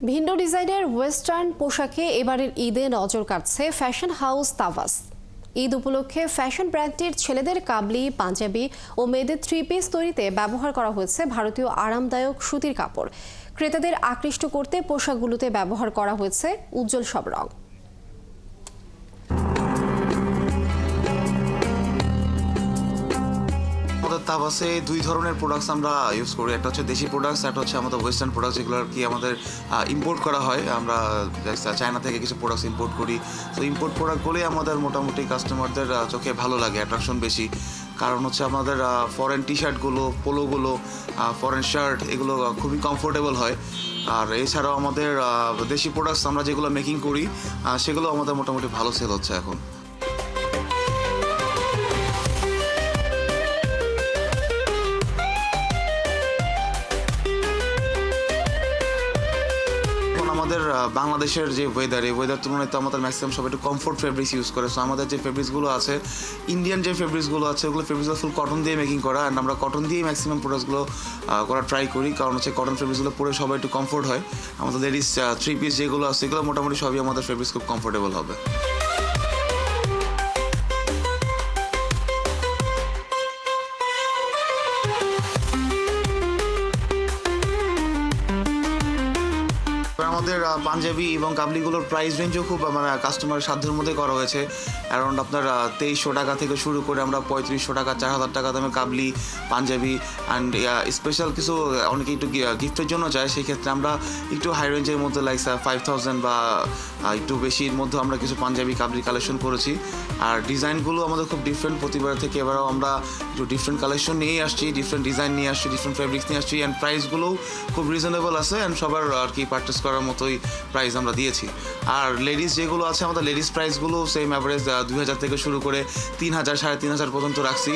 ভিন্ন ডিজাইনের ওয়েস্টার্ন পোশাকে এবারের ঈদে নজর কাটছে ফ্যাশন হাউস তাওয়াস। ঈদ উপলক্ষে ফ্যাশন ব্র্যান্ডটির ছেলেদের কাবলি, পাঞ্জাবি ও মেয়েদের থ্রি পিস তৈরিতে ব্যবহার করা হয়েছে ভারতীয় আরামদায়ক সুতির কাপড়। ক্রেতাদের আকৃষ্ট করতে পোশাকগুলোতে ব্যবহার করা হয়েছে উজ্জ্বল সব রং। আমাদের তাওয়াসে দুই ধরনের প্রোডাক্টস আমরা ইউজ করি, একটা হচ্ছে দেশি প্রোডাক্টস, একটা হচ্ছে আমাদের ওয়েস্টার্ন প্রোডাক্টস, যেগুলো আর কি আমাদের ইম্পোর্ট করা হয়। আমরা চায়না থেকে কিছু প্রোডাক্টস ইম্পোর্ট করি। তো ইম্পোর্ট প্রোডাক্টগুলোই আমাদের মোটামুটি কাস্টমারদের চোখে ভালো লাগে, অ্যাট্রাকশন বেশি। কারণ হচ্ছে আমাদের ফরেন টি শার্টগুলো, পোলোগুলো, ফরেন শার্ট এগুলো খুবই কমফোর্টেবল হয়। আর এছাড়াও আমাদের দেশি প্রোডাক্টস আমরা যেগুলো মেকিং করি সেগুলো আমাদের মোটামুটি ভালো সেল হচ্ছে এখন। আমাদের বাংলাদেশের যে ওয়েদার, এই ওয়েদার তুলনায় তো আমাদের ম্যাক্সিমাম সব একটু কমফোর্ট ফেব্রিক্স ইউজ করে। সো আমাদের যে ফেব্রিক্সগুলো আছে, ইন্ডিয়ান যে ফেব্রিক্সগুলো আছে, ওগুলো ফেব্রিক্সগুলো ফুল কটন দিয়ে মেকিং করা। অ্যান্ড আমরা কটন দিয়েই ম্যাক্সিমাম প্রোডাক্টসগুলো করার ট্রাই করি, কারণ হচ্ছে কটন ফেব্রিক্সগুলো পরে সবাই একটু কমফোর্ট হয়। আমাদের লেডিস থ্রি পিস যেগুলো আছে, সেগুলো মোটামুটি সবই আমাদের ফেব্রিক্স খুব কমফোর্টেবল হবে। আমাদের পাঞ্জাবি এবং কাবলিগুলোর প্রাইস রেঞ্জও খুব মানে কাস্টমারের সাধ্যের মধ্যে করা হয়েছে। অ্যারাউন্ড আপনার 2300 টাকা থেকে শুরু করে আমরা 3500 টাকা, 4000 টাকা দামের কাবলি, পাঞ্জাবি অ্যান্ড স্পেশাল কিছু অনেকে একটু গিফটের জন্য চায়, সেই ক্ষেত্রে আমরা একটু হাই রেঞ্জের মধ্যে লাইক 5000 বা একটু বেশির মধ্যে আমরা কিছু পাঞ্জাবি কাবলি কালেকশন করেছি। আর ডিজাইনগুলো আমাদের খুব ডিফারেন্ট, প্রতিবার থেকে এবারও আমরা একটু ডিফারেন্ট কালেকশন নিয়েই আসছি, ডিফারেন্ট ডিজাইন নিয়ে আসছি, ডিফারেন্ট ফেব্রিক্স নিয়ে আসছি। অ্যান্ড প্রাইসগুলোও খুব রিজনেবল আছে অ্যান্ড সবার আর কি পারচেস করার মতোই প্রাইস আমরা দিয়েছি। আর লেডিস যেগুলো আছে, আমাদের লেডিস প্রাইসগুলো সেম অ্যাভারেজ 2000 থেকে শুরু করে 3000, 3500 পর্যন্ত রাখছি।